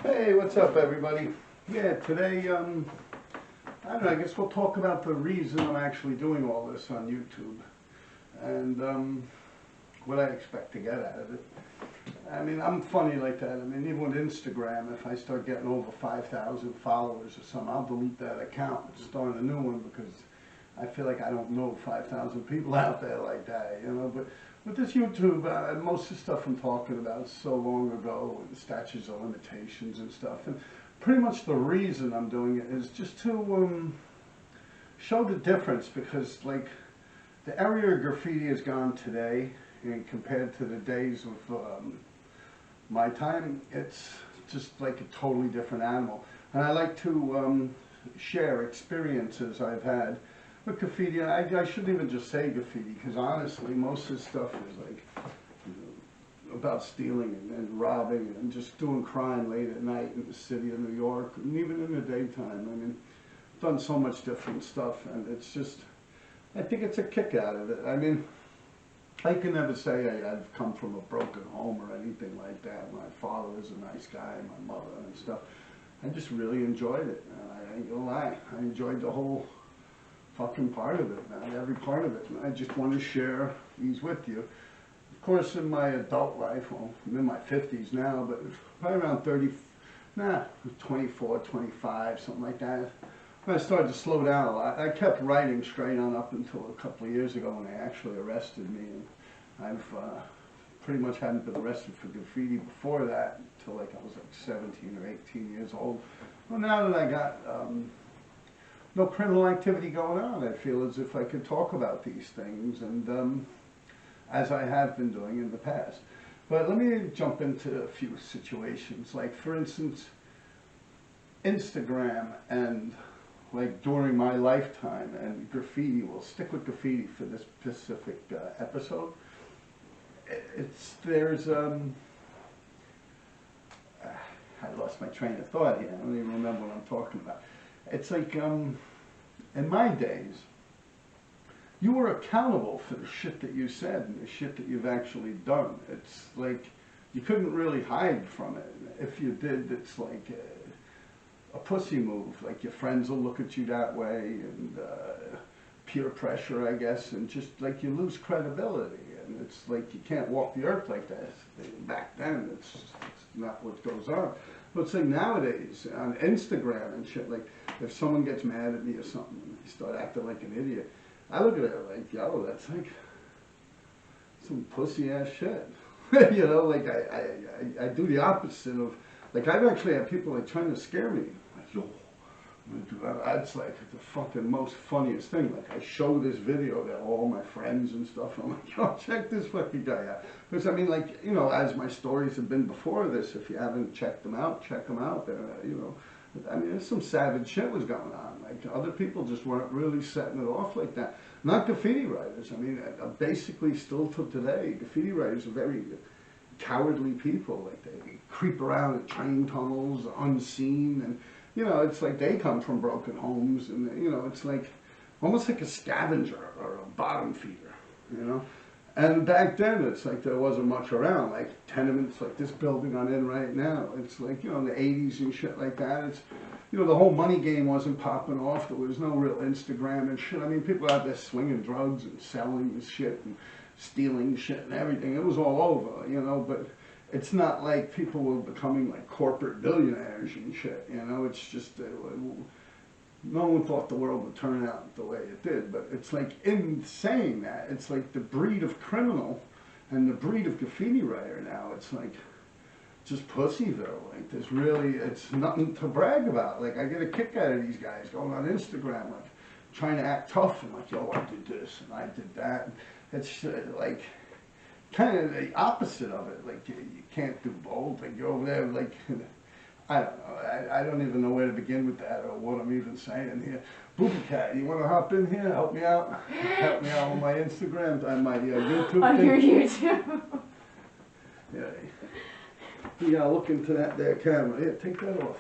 Hey, what's up, everybody? Yeah, today, I don't know, I guess we'll talk about the reason I'm actually doing all this on YouTube and what I expect to get out of it. I mean, I'm funny like that. I mean, even with Instagram, if I start getting over 5,000 followers or something, I'll delete that account and start a new one because I feel like I don't know 5,000 people out there like that, you know. But with this YouTube, most of the stuff I'm talking about is so long ago, and statutes of limitations and stuff. And pretty much the reason I'm doing it is just to show the difference, because like the area of graffiti has gone today, and compared to the days of my time, it's just like a totally different animal. And I like to share experiences I've had with graffiti. I shouldn't even just say graffiti, because honestly, most of this stuff is like, you know, about stealing and robbing and just doing crime late at night in the city of New York, and even in the daytime. I mean, I've done so much different stuff, and it's just, I think it's a kick out of it. I mean, I can never say I've come from a broken home or anything like that. My father was a nice guy, my mother and stuff. I just really enjoyed it, and I ain't gonna lie. I enjoyed the whole fucking part of it, man, every part of it. And I just want to share these with you. Of course, in my adult life, well, I'm in my 50s now, but probably around 24, 25, something like that, when I started to slow down a lot. I kept writing straight on up until a couple of years ago when they actually arrested me. And I've pretty much hadn't been arrested for graffiti before that until like I was like 17 or 18 years old. Well, now that I got no criminal activity going on, I feel as if I could talk about these things, and as I have been doing in the past. But let me jump into a few situations. Like, for instance, Instagram and like during my lifetime and graffiti. We'll stick with graffiti for this specific episode. There's I lost my train of thought here. I don't even remember what I'm talking about. It's like, in my days, you were accountable for the shit that you said and the shit that you've actually done. It's like, you couldn't really hide from it. If you did, it's like a pussy move. Like, your friends will look at you that way, and peer pressure, I guess, and just like you lose credibility. And it's like you can't walk the earth like that. Back then, it's not what goes on. But it's like nowadays on Instagram and shit, like if someone gets mad at me or something and they start acting like an idiot, I look at it like, yo, that's like some pussy ass shit. You know, like I do the opposite of, like, I've actually had people like trying to scare me. Like, yo, that's like the fucking most funniest thing. Like, I show this video to all my friends and stuff. I'm like, yo, check this fucking guy out. Because, I mean, like, you know, as my stories have been before this, if you haven't checked them out, check them out. You know, I mean, there's some savage shit was going on. Like, other people just weren't really setting it off like that. Not graffiti writers. I mean, basically still to today, graffiti writers are very cowardly people. Like, they creep around in train tunnels unseen, and you know, it's like they come from broken homes, and you know, it's like almost like a scavenger or a bottom feeder, you know. And back then, it's like there wasn't much around, like tenements, like this building I'm in right now. It's like, you know, in the 80s and shit like that. It's, you know, the whole money game wasn't popping off. There was no real Instagram and shit. I mean, people out there swinging drugs and selling shit and stealing shit and everything. It was all over, you know, but it's not like people were becoming like corporate billionaires and shit, you know. It's just, no one thought the world would turn out the way it did. But it's like, in saying that, it's like the breed of criminal and the breed of graffiti writer now, it's like just Pussyville. Like, there's really, it's nothing to brag about. Like, I get a kick out of these guys going on Instagram, like, trying to act tough and like, yo, I did this and I did that. It's like kind of the opposite of it. Like, you can't do both. Like, you're over there, like, I don't know. I don't even know where to begin with that or what I'm even saying here. Booby Cat, you want to hop in here? Help me out. Help me out with my Instagram and my YouTube on thing. your YouTube. Yeah, look into that there camera. Here, take that off.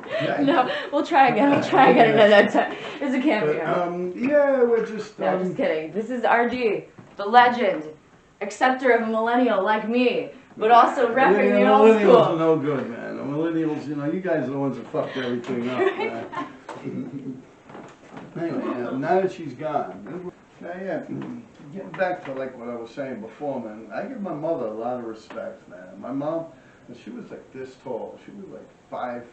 Yeah. No, we'll try again. We'll try again another time. It's a cameo. Yeah, we're just. No, just kidding. This is RD, the legend, acceptor of a millennial like me, but also repping the old millennials are school. no good, man. The millennials, you know, you guys are the ones that fucked everything up, man. Anyway, now that she's gone, getting back to like what I was saying before, man, I give my mother a lot of respect, man. My mom, she was like this tall. She was like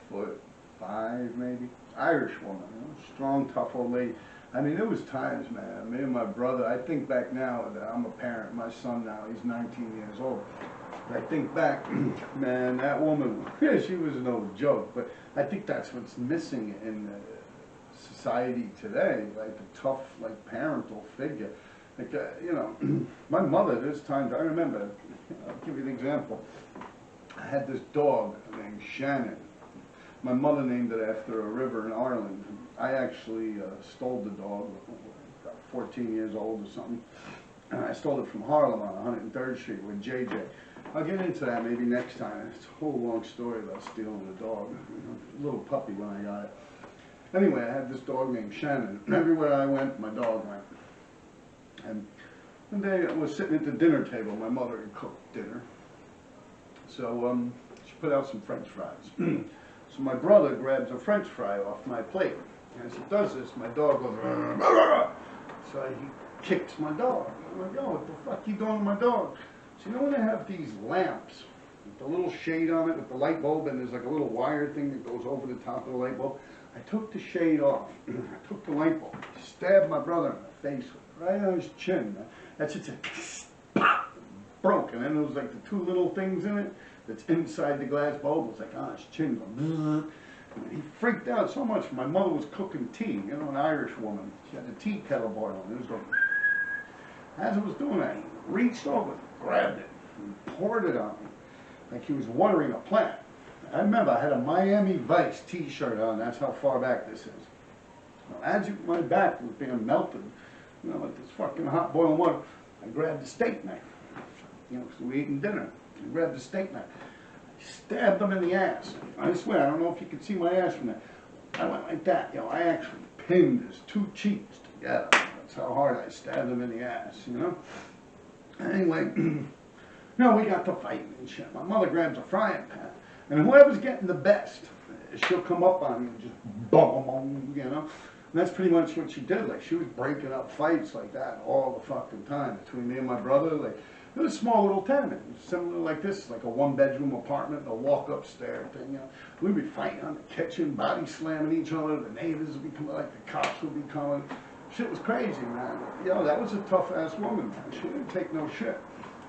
5'5" maybe. Irish woman, you know, strong, tough old lady. I mean, there was times, man, me and my brother, I think back now that I'm a parent, my son now, he's 19 years old. I think back, man, that woman, she was no joke, but I think that's what's missing in society today, like a tough, like, parental figure. Like, you know, my mother, there's times, I remember, I'll give you an example. I had this dog named Shannon. My mother named it after a river in Ireland. I actually stole the dog, about 14 years old or something. And I stole it from Harlem on 103rd Street with JJ. I'll get into that maybe next time. It's a whole long story about stealing the dog. You know, a little puppy when I got it. Anyway, I had this dog named Shannon. Everywhere I went, my dog went. And one day I was sitting at the dinner table. My mother had cooked dinner. So she put out some French fries. So my brother grabs a French fry off my plate. As he does this, my dog goes, "Rrr." So he kicks my dog. I'm like, oh, what the fuck you doing to my dog? So you know when they have these lamps, with the little shade on it, with the light bulb, and there's like a little wire thing that goes over the top of the light bulb? I took the shade off. I took the light bulb, stabbed my brother in the face with it, right on his chin. That's just a pop, broke, and then there was like the two little things in it that's inside the glass bulb. It was like on his chin going, and he freaked out so much. My mother was cooking tea, you know, an Irish woman. She had the tea kettle boiling. It was going, as I was doing that, he reached over, grabbed it, and poured it on me like he was watering a plant. I remember I had a Miami Vice t-shirt on. That's how far back this is. Well, as my back was being melted, you know, like this fucking hot boiling water, I grabbed the steak knife. You know, because we were eating dinner. I grabbed the steak knife. I stabbed him in the ass. I swear, I don't know if you can see my ass from there. I went like that. You know, I actually pinned his two cheeks together. That's how hard I stabbed him in the ass, you know. Anyway, no, we got to fighting and shit. My mother grabs a frying pan, and whoever's getting the best, she'll come up on me and just boom, boom, you know. And that's pretty much what she did. Like, she was breaking up fights like that all the fucking time between me and my brother. Like, it was a small little tenement, similar like this, like a one-bedroom apartment, a walk-upstairs thing. You know, we'd be fighting on the kitchen, body slamming each other. The neighbors would be coming, like the cops would be coming. Shit was crazy, man. You know, that was a tough-ass woman, man. She didn't take no shit.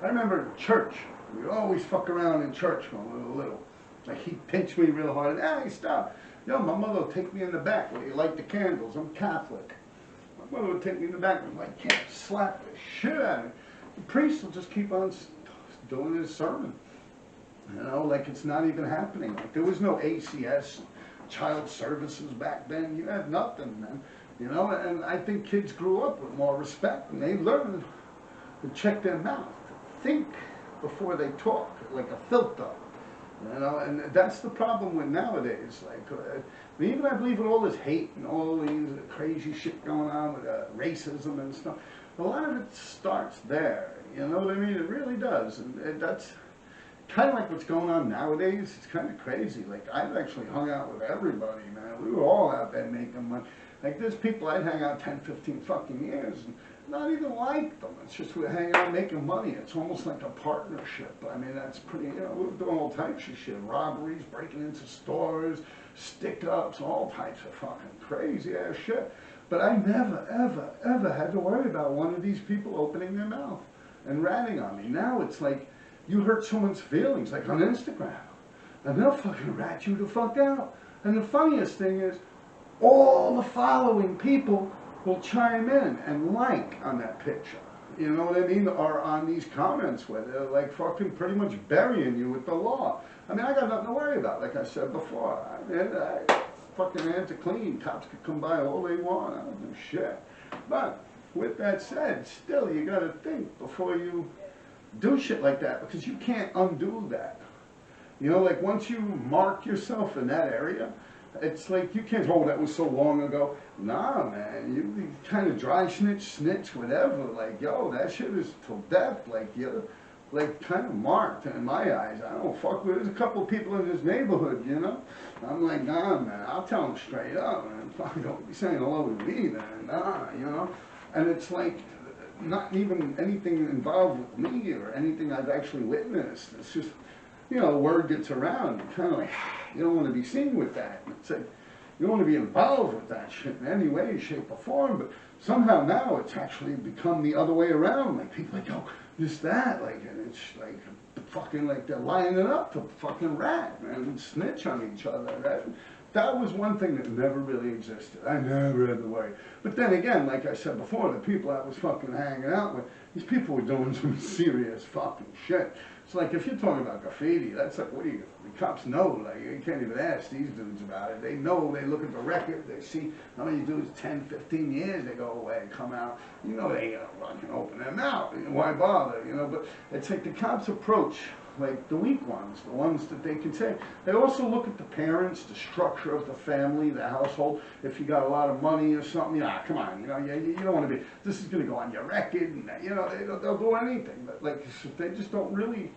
I remember in church, we'd always fuck around in church when we were little. Like, he'd pinch me real hard, and, hey, stop. You know, my mother would take me in the back where you light the candles. I'm Catholic. My mother would take me in the back and like, can't slap the shit out of me. The priest will just keep on doing his sermon. You know, like it's not even happening. Like, there was no ACS, child services back then. You had nothing, man. You know, and I think kids grew up with more respect, and they learned to check their mouth, to think before they talk, like a filter. You know, and that's the problem with nowadays. Like, even I believe with all this hate and all these crazy shit going on with racism and stuff, a lot of it starts there. You know what I mean? It really does. And that's kind of like what's going on nowadays. It's kind of crazy. Like, I've actually hung out with everybody, man. We were all out there making money. Like, there's people I'd hang out 10, 15 fucking years and not even like them. It's just we hang out making money. It's almost like a partnership. I mean, that's pretty, you know, we were doing all types of shit. Robberies, breaking into stores, stick-ups, all types of fucking crazy-ass shit. But I never, ever, ever had to worry about one of these people opening their mouth and ratting on me. Now it's like you hurt someone's feelings, like on Instagram, and they'll fucking rat you the fuck out. And the funniest thing is, all the following people will chime in and like on that picture. You know what I mean? Or on these comments where they're like fucking pretty much burying you with the law. I mean, I got nothing to worry about, like I said before. I mean, fucking hands are clean. Cops could come by all they want. I don't do shit. But with that said, still, you got to think before you do shit like that, because you can't undo that. You know, like once you mark yourself in that area, It's like, you can't, oh, that was so long ago. Nah, man, you kind of dry snitch, whatever. Like, yo, that shit is till death. Like, you're, like, kind of marked in my eyes. I don't fuck with, there's a couple of people in this neighborhood, you know? I'm like, nah, man, I'll tell them straight up, man. Fuck, don't be saying hello to me, man. Nah, you know? And it's like, not even anything involved with me or anything I've actually witnessed. It's just, you know, word gets around. You're kind of like, you don't want to be seen with that. It's like, you don't want to be involved with that shit in any way, shape, or form. But somehow now it's actually become the other way around. Like, people are like, yo, this, that. Like, and it's like, fucking, like, they're lining up to fucking rat, man, and snitch on each other. That was one thing that never really existed. I never had to worry. But then again, like I said before, the people I was fucking hanging out with, these people were doing some serious fucking shit. It's like, if you're talking about graffiti, that's like, what do you, the cops know, like, you can't even ask these dudes about it. They know, they look at the record, they see how many dudes, 10, 15 years, they go away, come out. You know, they ain't gonna fucking open their mouth. Why bother, you know? But it's like the cops approach, like, the weak ones, the ones that they can say. They also look at the parents, the structure of the family, the household. If you got a lot of money or something, yeah, come on, you know, you don't want to be, this is going to go on your record, and, you know, they'll do anything. But, like, they just don't really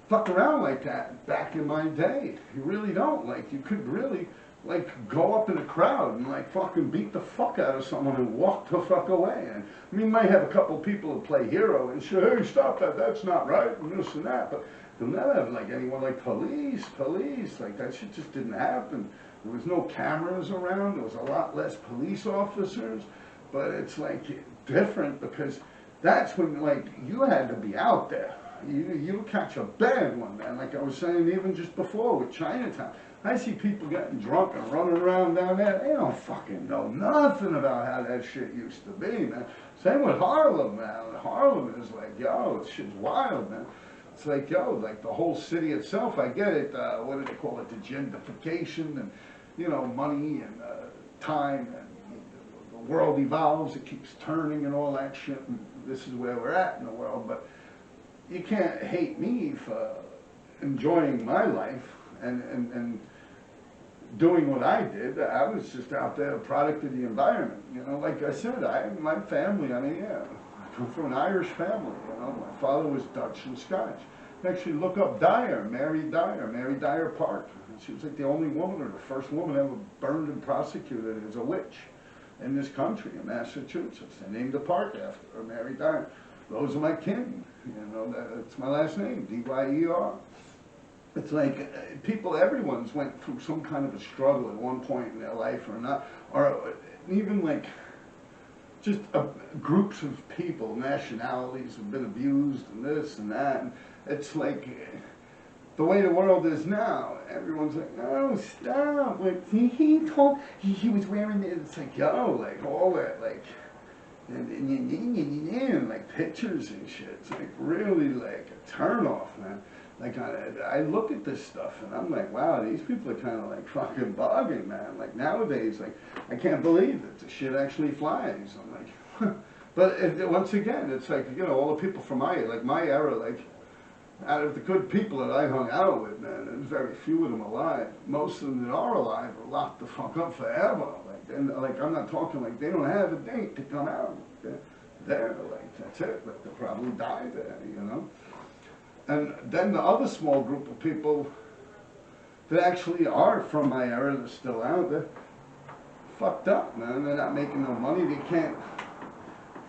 fuck around like that back in my day. You really don't. Like, you could really, like, go up in a crowd and, like, fucking beat the fuck out of someone and walk the fuck away. And, I mean, you might have a couple people that play hero and say, hey, stop that, that's not right, and this and that. But you'll never have, like, anyone like police. Like, that shit just didn't happen. There was no cameras around. There was a lot less police officers. But it's, like, different because that's when, like, you had to be out there. You catch a bad one, man. Like I was saying even just before with Chinatown. I see people getting drunk and running around down there. They don't fucking know nothing about how that shit used to be, man. Same with Harlem, man. Harlem is like, yo, this shit's wild, man. It's like, yo, like the whole city itself, I get it, what do they call it, the gentrification and, you know, money and time and the world evolves, it keeps turning and all that shit. And this is where we're at in the world, but you can't hate me for enjoying my life and doing what I did. I was just out there, a product of the environment. You know, like I said, my family, I mean, yeah, I come from an Irish family, you know. My father was Dutch and Scotch. Actually, look up Dyer, Mary Dyer Park. She was like the only woman or the first woman ever burned and prosecuted as a witch in this country, in Massachusetts. They named the park after her, Mary Dyer. Those are my kin, you know, that's my last name, D-Y-E-R. It's like people, everyone's went through some kind of a struggle at one point in their life or not, or even like just groups of people, nationalities have been abused and this and that. And it's like the way the world is now, everyone's like, oh, stop, like, he was wearing it. It's like, yo, like all that, like, and like pictures and shit. It's like really like a turn off, man. Like I look at this stuff and I'm like, wow, these people are kind of like fucking bugging, man. Like nowadays, like I can't believe that the shit actually flies. I'm like, but once again, it's like, you know, all the people from my era, like out of the good people that I hung out with, man, there's very few of them alive. Most of them that are alive are locked the fuck up forever. And like, I'm not talking like they don't have a date to come out. They're like, that's it. Like, they'll probably die there, you know. And then the other small group of people that actually are from my era that's still out there, fucked up, man. They're not making no money. They can't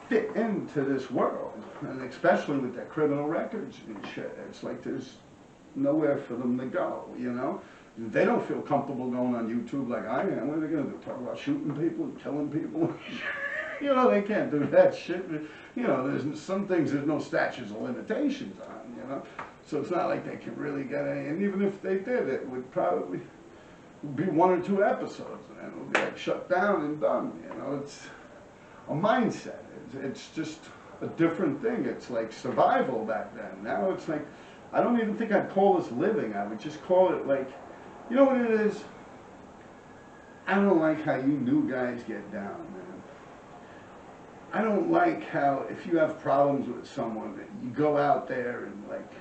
fit into this world. And especially with their criminal records and shit. It's like there's nowhere for them to go, you know. They don't feel comfortable going on YouTube like I am. What are they going to do? Talk about shooting people and killing people? You know, they can't do that shit. You know, there's some things there's no statutes of limitations on, you know. So it's not like they can really get any. And even if they did, it would probably be 1 or 2 episodes. And it would be like shut down and done, you know. It's a mindset. It's just a different thing. It's like survival back then. Now it's like, I don't even think I'd call this living. I would just call it like, you know what it is? I don't like how you new guys get down, man. I don't like how if you have problems with someone, that you go out there and like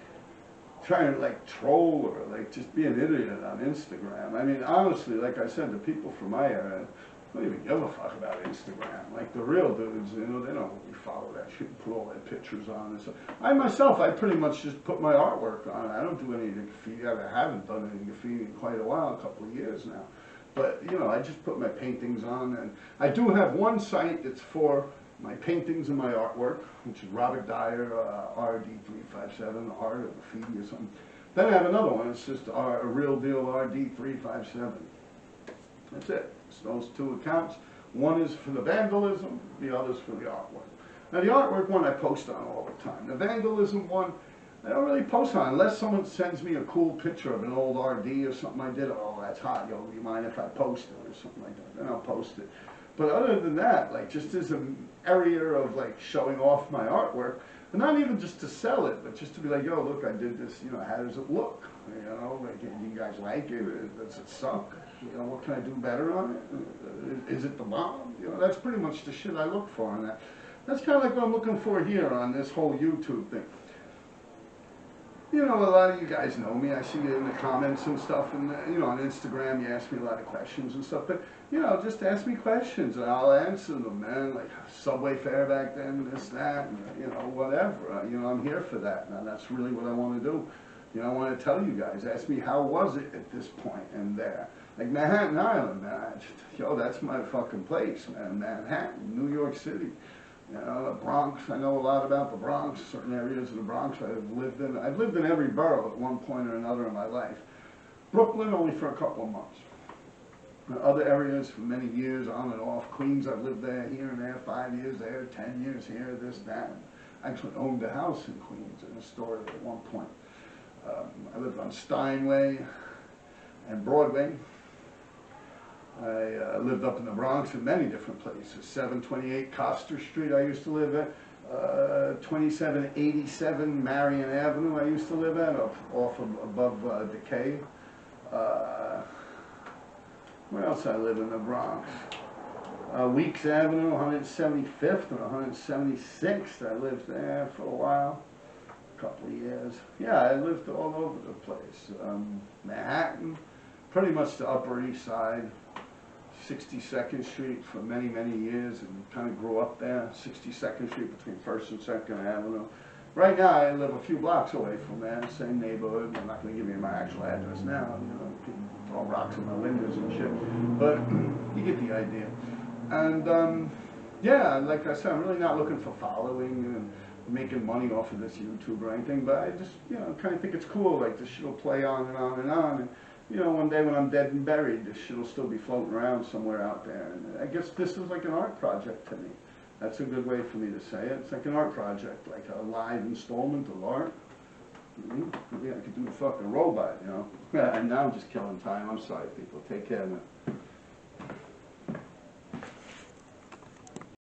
trying to like troll or like just be an idiot on Instagram. I mean, honestly, like I said, the people from my area don't even give a fuck about Instagram. Like the real dudes, you know, they don't really follow that shit and put all their pictures on and stuff. I myself, I pretty much just put my artwork on. I don't do any graffiti. I haven't done any graffiti in quite a while, a couple of years now. But, you know, I just put my paintings on, and I do have one site that's for my paintings and my artwork, which is Robert Dyer, rd357, art or graffiti or something. Then I have another one, it's just a real deal rd357. That's it. It's those two accounts. One is for the vandalism, the other's for the artwork. Now the artwork one I post on all the time. The vandalism one, I don't really post on unless someone sends me a cool picture of an old RD or something I did. Oh, that's hot, yo, do you mind if I post it or something like that? Then I'll post it. But other than that, like just as an area of like showing off my artwork, and not even just to sell it, but just to be like, yo, look, I did this, you know, how does it look? You know, like, do you guys like it? Does it suck? You know, what can I do better on it? Is it the bomb? You know, that's pretty much the shit I look for on that. That's kind of like what I'm looking for here on this whole YouTube thing. You know, a lot of you guys know me. I see you in the comments and stuff, and you know, on Instagram, you ask me a lot of questions and stuff. But you know, just ask me questions, and I'll answer them, man. Like subway fare back then, this, that, and, you know, whatever. You know, I'm here for that, and that's really what I want to do. You know, I want to tell you guys. Ask me how was it at this point and there. Like Manhattan Island, man. Yo, that's my fucking place, man. Manhattan, New York City. You know, the Bronx, I know a lot about the Bronx, certain areas of the Bronx I've lived in. I've lived in every borough at one point or another in my life. Brooklyn only for a couple of months. Other areas for many years, on and off. Queens, I've lived there, here and there, 5 years there, 10 years here, this, that. I actually owned a house in Queens in Astoria at one point. I lived on Steinway and Broadway. I lived up in the Bronx in many different places. 728 Coster Street I used to live at. 2787 Marion Avenue I used to live at, above Decay. Where else I live in the Bronx? Weeks Avenue, 175th and 176th. I lived there for a while, a couple of years. Yeah, I lived all over the place. Manhattan, pretty much the Upper East Side. 62nd Street for many, many years, and kind of grew up there. 62nd Street between 1st and 2nd Avenue. Right now, I live a few blocks away from there, same neighborhood. I'm not going to give you my actual address now. You know, people throw rocks in my windows and shit, but you get the idea. And yeah, like I said, I'm really not looking for following and making money off of this YouTube or anything, but I just, you know, kind of think it's cool. Like this shit will play on and on and on. And, you know, one day when I'm dead and buried, this shit will still be floating around somewhere out there. And I guess this is like an art project to me. That's a good way for me to say it. It's like an art project, like a live installment of art. Maybe I could do a fucking robot, you know. And now I'm just killing time. I'm sorry, people. Take care, man.